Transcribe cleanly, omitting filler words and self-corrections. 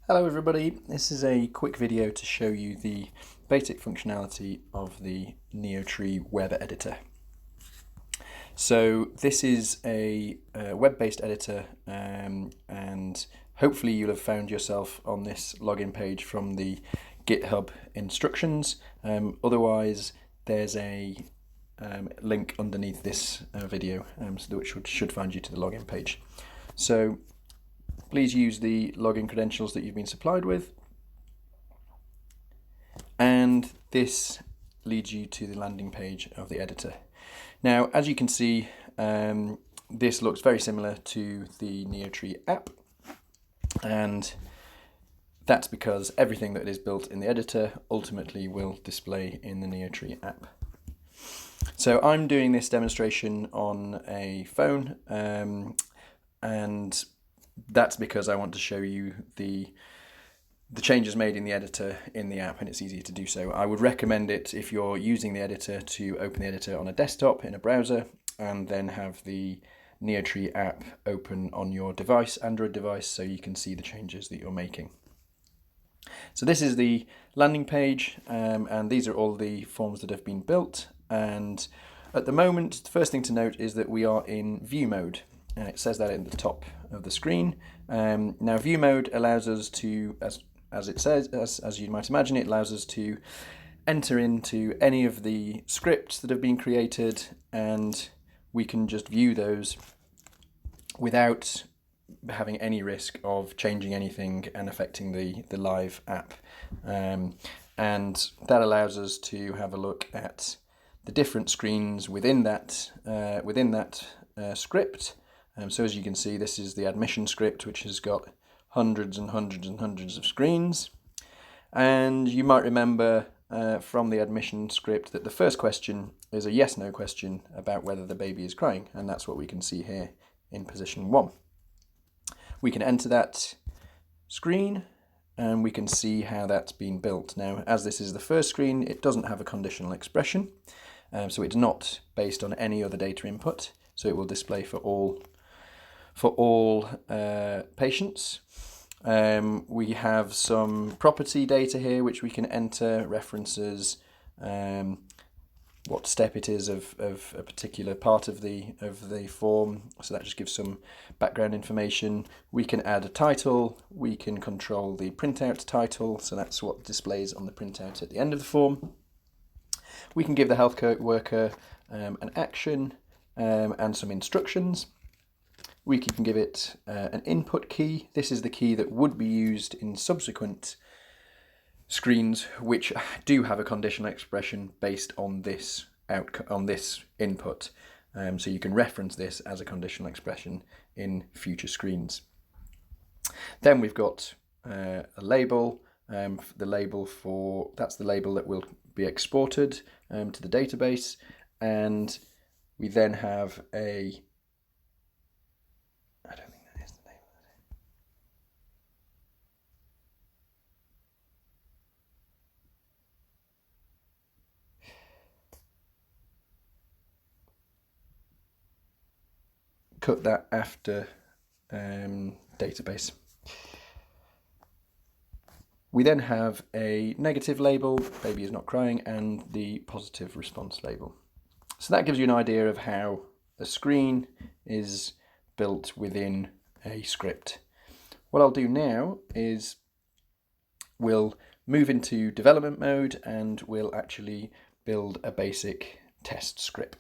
Hello everybody, this is a quick video to show you the basic functionality of the Neotree web editor. So this is a web-based editor and hopefully you'll have found yourself on this login page from the GitHub instructions. Otherwise there's a link underneath this video which should find you to the login page. So please use the login credentials that you've been supplied with, and this leads you to the landing page of the editor. Now, as you can see, this looks very similar to the Neotree app, and that's because everything that is built in the editor ultimately will display in the Neotree app. So I'm doing this demonstration on a phone, and that's because I want to show you the changes made in the editor in the app, and it's easier to do so. I would recommend it if you're using the editor to open the editor on a desktop in a browser and then have the Neotree app open on your device, Android device, so you can see the changes that you're making. So this is the landing page, and these are all the forms that have been built. And at the moment, the first thing to note is that we are in view mode. And it says that at the top of the screen. Now view mode allows us to, as it says, as you might imagine, it allows us to enter into any of the scripts that have been created, and we can just view those without having any risk of changing anything and affecting the live app. And that allows us to have a look at the different screens within that script. So as you can see, this is the admission script, which has got hundreds and hundreds and hundreds of screens. And you might remember from the admission script that the first question is a yes/no question about whether the baby is crying, and that's what we can see here in position 1. We can enter that screen and we can see how that's been built. Now, as this is the first screen, it doesn't have a conditional expression, so it's not based on any other data input, so it will display for all patients. We have some property data here which we can enter, references, what step it is of a particular part of the form, so that just gives some background information. We can add a title, we can control the printout title, so that's what displays on the printout at the end of the form. We can give the health worker an action and some instructions. We can give it an input key. This is the key that would be used in subsequent screens which do have a conditional expression based on this input. So you can reference this as a conditional expression in future screens. Then we've got a label. That's the label that will be exported to the database, and we then have a I don't think that is the name of it. Cut that after database. We then have a negative label, baby is not crying, and the positive response label. So that gives you an idea of how the screen is built within a script. What I'll do now is we'll move into development mode and we'll actually build a basic test script.